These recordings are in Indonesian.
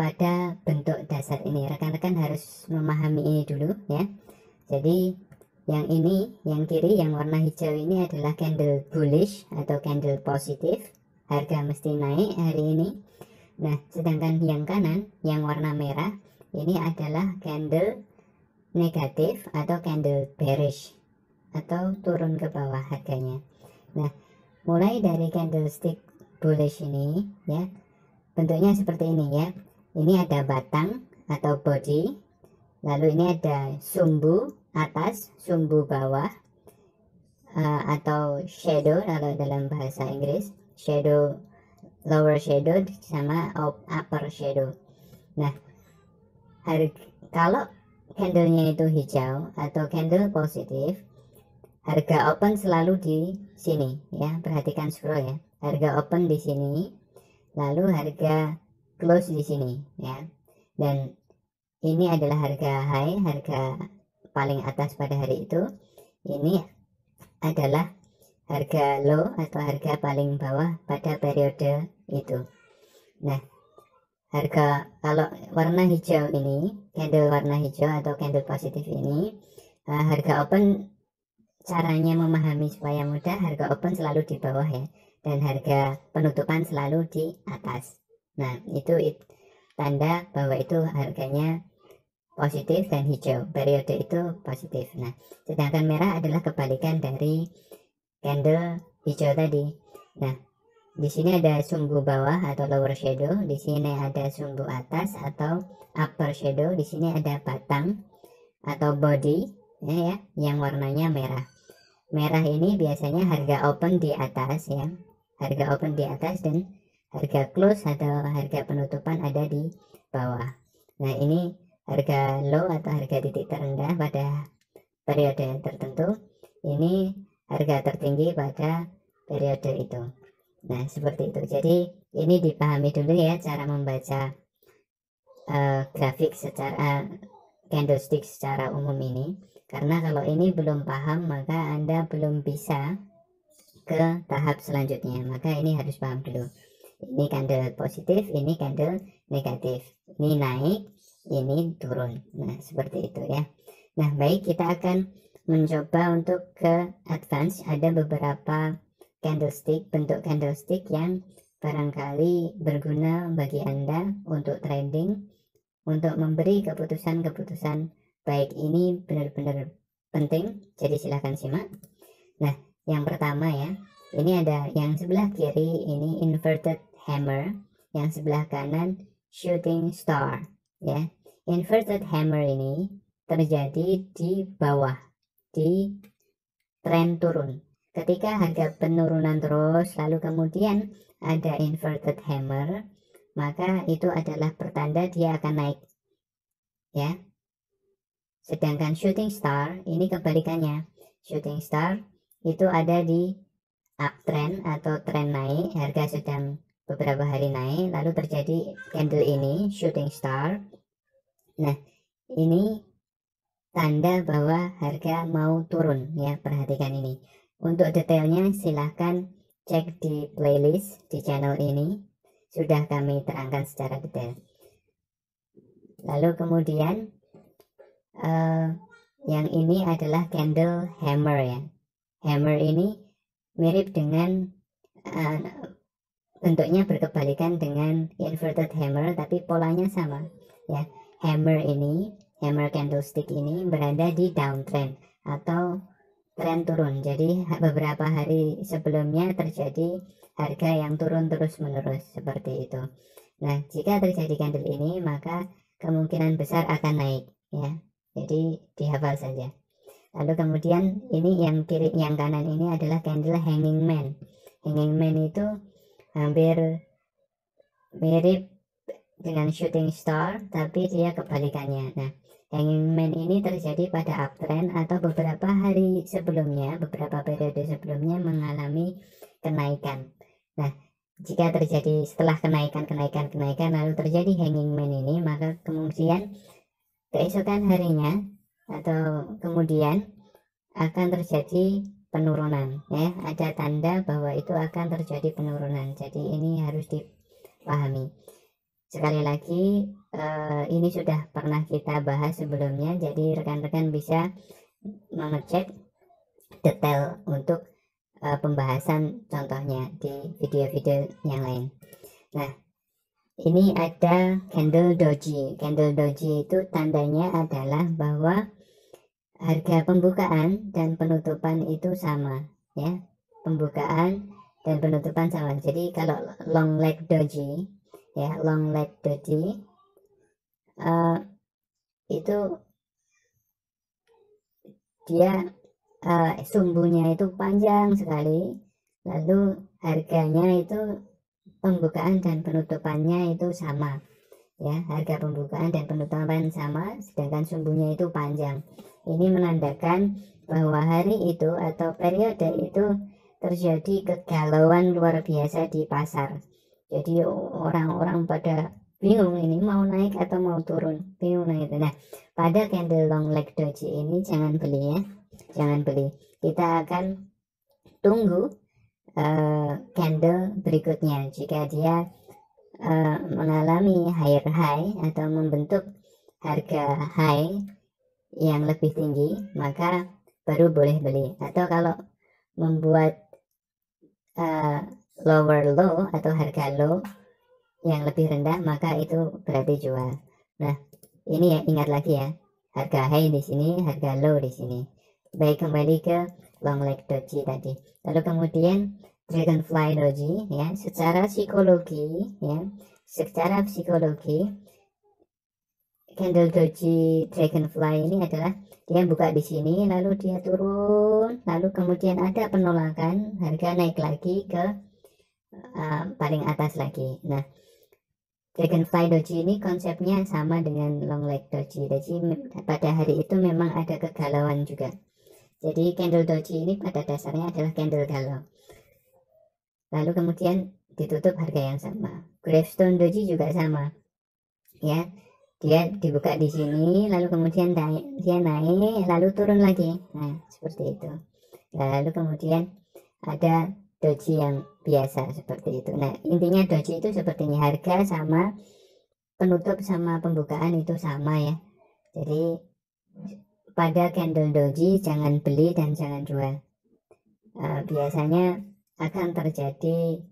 pada bentuk dasar ini. Rekan-rekan harus memahami ini dulu ya. Jadi yang ini, yang kiri yang warna hijau ini adalah candle bullish atau candle positif, harga mesti naik hari ini. Nah, sedangkan yang kanan yang warna merah ini adalah candle negatif atau candle bearish atau turun ke bawah harganya. Nah, mulai dari candlestick bullish ini ya, bentuknya seperti ini ya. Ini ada batang atau body, lalu ini ada sumbu atas, sumbu bawah, atau shadow kalau dalam bahasa Inggris, shadow, lower shadow sama upper shadow. Nah, kalau candlenya itu hijau atau candle positif, harga open selalu di sini ya, perhatikan scroll ya. Harga open di sini, lalu harga close di sini ya. Dan ini adalah harga high, harga paling atas pada hari itu. Ini adalah harga low atau harga paling bawah pada periode itu. Nah, harga kalau warna hijau ini, candle warna hijau atau candle positif ini, harga open, caranya memahami supaya mudah, harga open selalu di bawah ya, dan harga penutupan selalu di atas. Nah, itu tanda bahwa itu harganya positif dan hijau, periode itu positif. Nah, sedangkan merah adalah kebalikan dari candle hijau tadi. Nah, di sini ada sumbu bawah atau lower shadow, di sini ada sumbu atas atau upper shadow, di sini ada batang atau body ya, yang warnanya merah. Merah ini biasanya harga open di atas ya, harga open di atas, dan harga close atau harga penutupan ada di bawah. Nah, ini harga low atau harga titik terendah pada periode tertentu, ini harga tertinggi pada periode itu. Nah, seperti itu. Jadi ini dipahami dulu ya cara membaca grafik secara candlestick secara umum ini, karena kalau ini belum paham maka Anda belum bisa ke tahap selanjutnya. Maka ini harus paham dulu. Ini candle positif, ini candle negatif, ini naik, ini turun. Nah, seperti itu ya. Nah, baik, kita akan mencoba untuk ke advance. Ada beberapa candlestick, bentuk candlestick yang barangkali berguna bagi Anda untuk trading, untuk memberi keputusan-keputusan baik. Ini benar-benar penting, jadi silahkan simak. Nah, yang pertama ya, ini ada yang sebelah kiri ini inverted hammer, yang sebelah kanan shooting star ya. Inverted hammer ini terjadi di bawah, di tren turun. Ketika harga penurunan terus lalu kemudian ada inverted hammer, maka itu adalah pertanda dia akan naik ya. Sedangkan shooting star ini kebalikannya. Shooting star itu ada di uptrend atau tren naik, harga sedang beberapa hari naik, lalu terjadi candle ini shooting star. Nah, ini tanda bahwa harga mau turun ya, perhatikan ini. Untuk detailnya silahkan cek di playlist di channel ini, sudah kami terangkan secara detail. Lalu kemudian yang ini adalah candle hammer ya. Hammer ini mirip dengan bentuknya berkebalikan dengan inverted hammer, tapi polanya sama ya. Hammer ini, hammer candlestick ini berada di downtrend atau tren turun. Jadi beberapa hari sebelumnya terjadi harga yang turun terus menerus seperti itu. Nah, jika terjadi candle ini maka kemungkinan besar akan naik ya. Jadi dihafal saja. Lalu kemudian ini yang kiri, yang kanan ini adalah candle hanging man. Hanging man itu hampir mirip dengan shooting star, tapi dia kebalikannya. Nah, hanging man ini terjadi pada uptrend atau beberapa hari sebelumnya, beberapa periode sebelumnya mengalami kenaikan. Nah, jika terjadi setelah kenaikan lalu terjadi hanging man ini, maka kemudian keesokan harinya atau kemudian akan terjadi penurunan ya. Ada tanda bahwa itu akan terjadi penurunan. Jadi ini harus dipahami. sekali lagi ini sudah pernah kita bahas sebelumnya, jadi rekan-rekan bisa mengecek detail untuk pembahasan contohnya di video-video yang lain. Nah, ini ada candle doji. Candle doji itu tandanya adalah bahwa harga pembukaan dan penutupan itu sama, ya. Pembukaan dan penutupan sama. Jadi kalau long leg doji, ya, long leg doji itu dia sumbunya itu panjang sekali, lalu harganya itu pembukaan dan penutupannya itu sama, ya, harga pembukaan dan penutupan sama, sedangkan sumbunya itu panjang. Ini menandakan bahwa hari itu atau periode itu terjadi kegalauan luar biasa di pasar. Jadi orang-orang pada bingung ini mau naik atau mau turun, bingung itu. Nah, pada candle long leg doji ini jangan beli, ya, jangan beli. Kita akan tunggu candle berikutnya. Jika dia mengalami higher high atau membentuk harga high yang lebih tinggi, maka baru boleh beli. Atau kalau membuat lower low atau harga low yang lebih rendah, maka itu berarti jual. Nah, ini ya, ingat lagi ya, harga high di sini, harga low di sini. Baik, kembali ke long leg doji tadi. Lalu kemudian dragonfly doji, ya, secara psikologi, ya, secara psikologi candle doji dragonfly ini adalah dia buka di sini, lalu dia turun, lalu kemudian ada penolakan, harga naik lagi ke paling atas lagi. Nah, dragonfly doji ini konsepnya sama dengan long leg doji. Jadi pada hari itu memang ada kegalauan juga. Jadi candle doji ini pada dasarnya adalah candle galau. Lalu kemudian ditutup harga yang sama. Gravestone doji juga sama, ya. Dia dibuka di sini, lalu kemudian dia naik, lalu turun lagi. Nah, seperti itu. Lalu kemudian ada doji yang biasa seperti itu. Nah, intinya doji itu seperti ini, harga sama, penutup sama pembukaan itu sama, ya. Jadi pada candle doji jangan beli dan jangan jual. Biasanya akan terjadi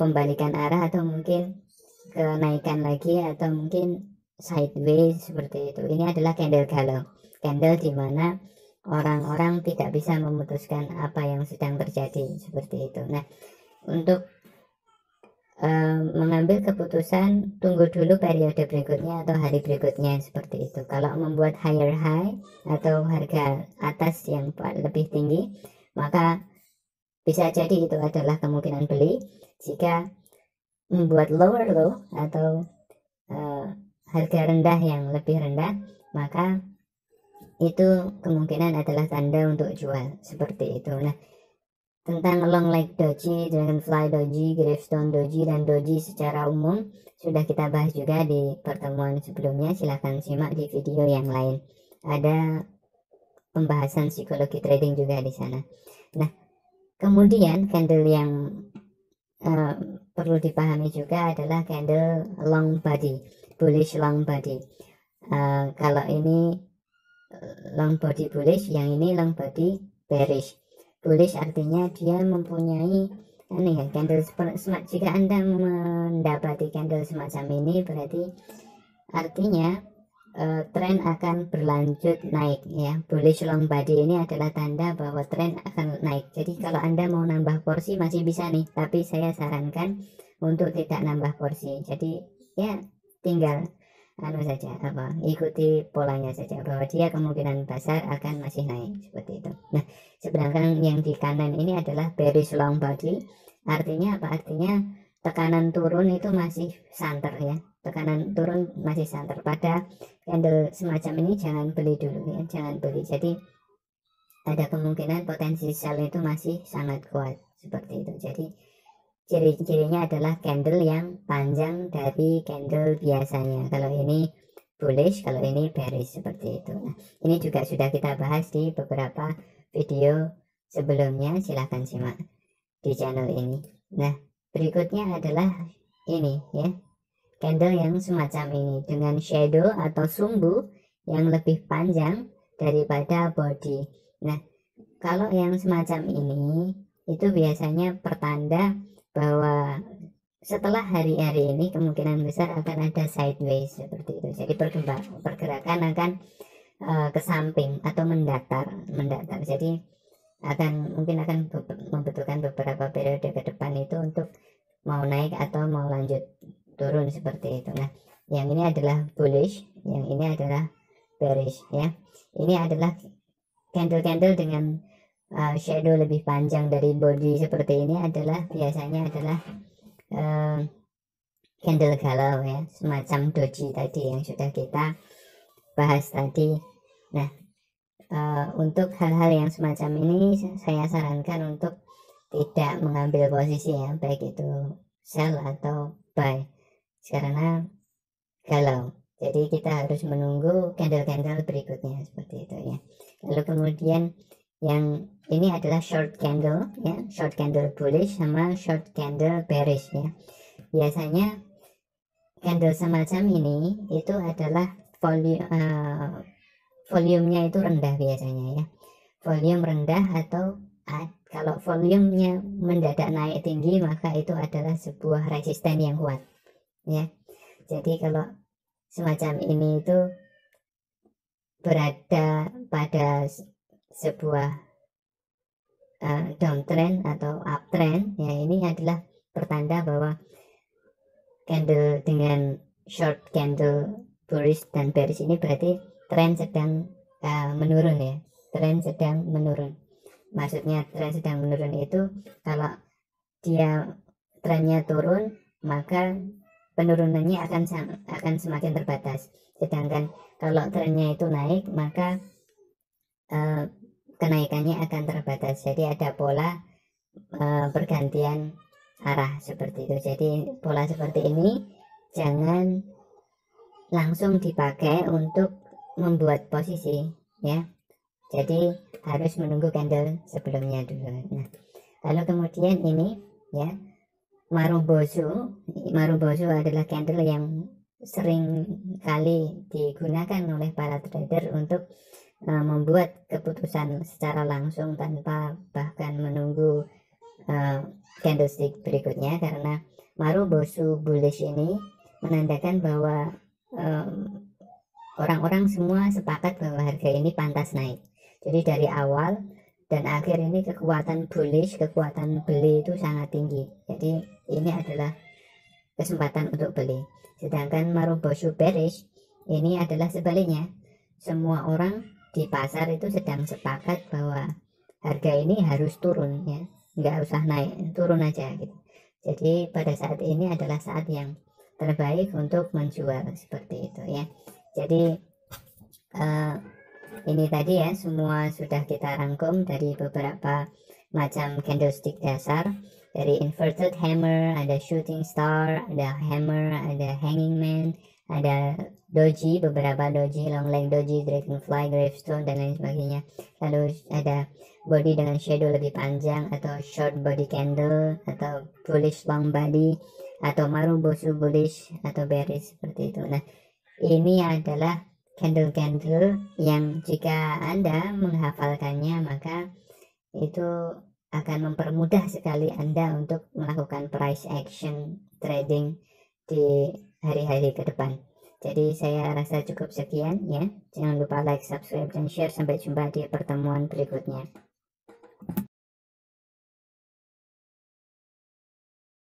pembalikan arah atau mungkin kenaikan lagi atau mungkin sideways seperti itu. Ini adalah candle galau, candle di mana orang-orang tidak bisa memutuskan apa yang sedang terjadi seperti itu. Nah, untuk mengambil keputusan, tunggu dulu periode berikutnya atau hari berikutnya seperti itu. Kalau membuat higher high atau harga atas yang lebih tinggi, maka bisa jadi itu adalah kemungkinan beli. Jika membuat lower low atau harga rendah yang lebih rendah, maka itu kemungkinan adalah tanda untuk jual seperti itu. Nah, tentang long leg doji, dragonfly doji, gravestone doji, dan doji secara umum sudah kita bahas juga di pertemuan sebelumnya. Silahkan simak di video yang lain, ada pembahasan psikologi trading juga di sana. Nah, kemudian candle yang perlu dipahami juga adalah candle long body, bullish long body. Kalau ini long body bullish, yang ini long body bearish. Bullish artinya dia mempunyai candle jika Anda mendapati candle semacam ini, berarti artinya tren akan berlanjut naik, ya. Bullish long body ini adalah tanda bahwa tren akan naik. Jadi kalau Anda mau nambah porsi masih bisa nih, tapi saya sarankan untuk tidak nambah porsi. Jadi ya tinggal saja, ikuti polanya saja, bahwa dia kemungkinan besar akan masih naik seperti itu. Nah, sedangkan yang di kanan ini adalah bearish long body. Artinya apa? Artinya tekanan turun itu masih santer, ya. Tekanan turun masih santer. Pada candle semacam ini jangan beli dulu, ya, jangan beli. Jadi ada kemungkinan potensi sell itu masih sangat kuat seperti itu. Jadi ciri-cirinya adalah candle yang panjang dari candle biasanya. Kalau ini bullish, kalau ini bearish seperti itu. Nah, ini juga sudah kita bahas di beberapa video sebelumnya. Silahkan simak di channel ini. Nah, berikutnya adalah ini, ya, candle yang semacam ini dengan shadow atau sumbu yang lebih panjang daripada body. Nah, kalau yang semacam ini itu biasanya pertanda bahwa setelah hari-hari ini kemungkinan besar akan ada sideways seperti itu. Jadi pergerakan akan ke samping atau mendatar. Jadi mungkin akan membutuhkan beberapa periode ke depan itu untuk mau naik atau mau lanjut turun seperti itu. Nah, yang ini adalah bullish, yang ini adalah bearish ya. Ini adalah candle-candle dengan shadow lebih panjang dari body seperti ini biasanya adalah candle galau ya, semacam doji tadi yang sudah kita bahas tadi. Nah, untuk hal-hal yang semacam ini saya sarankan untuk tidak mengambil posisi ya, baik itu sell atau buy, karena galau. Jadi kita harus menunggu candle-candle berikutnya seperti itu ya. Lalu kemudian yang ini adalah short candle ya, short candle bullish sama short candle bearish ya. Biasanya candle semacam ini itu adalah volumenya itu rendah biasanya ya, volume rendah, atau kalau volumenya mendadak naik tinggi maka itu adalah sebuah resisten yang kuat ya. Jadi kalau semacam ini itu berada pada sebuah downtrend atau uptrend ya, ini adalah pertanda bahwa candle dengan short candle bullish dan bearish ini berarti tren sedang menurun ya, tren sedang menurun. Maksudnya tren sedang menurun itu kalau dia trennya turun maka penurunannya akan semakin terbatas, sedangkan kalau trennya itu naik maka kenaikannya akan terbatas. Jadi ada pola pergantian arah seperti itu. Jadi pola seperti ini jangan langsung dipakai untuk membuat posisi ya, jadi harus menunggu candle sebelumnya dulu. Nah, lalu kemudian ini ya, Marubozu adalah candle yang sering kali digunakan oleh para trader untuk membuat keputusan secara langsung tanpa bahkan menunggu candlestick berikutnya, karena Marubozu bullish ini menandakan bahwa orang-orang semua sepakat bahwa harga ini pantas naik. Jadi dari awal dan akhir ini kekuatan bullish, kekuatan beli itu sangat tinggi. Jadi ini adalah kesempatan untuk beli. Sedangkan Marubozu bearish ini adalah sebaliknya. Semua orang di pasar itu sedang sepakat bahwa harga ini harus turun ya, nggak usah naik, turun aja gitu. Jadi pada saat ini adalah saat yang terbaik untuk menjual seperti itu ya. Jadi ini tadi ya, semua sudah kita rangkum dari beberapa macam candlestick dasar, dari inverted hammer, ada shooting star, ada hammer, ada hanging man, ada doji, beberapa doji, long leg doji, dragonfly, gravestone, dan lain sebagainya. Lalu ada body dengan shadow lebih panjang, atau short body candle, atau bullish long body, atau Marubozu bullish atau bearish seperti itu. Nah, ini adalah candle-candle yang jika Anda menghafalkannya maka itu akan mempermudah sekali Anda untuk melakukan price action trading di hari-hari ke depan. Jadi saya rasa cukup sekian ya. Jangan lupa like, subscribe, dan share. Sampai jumpa di pertemuan berikutnya.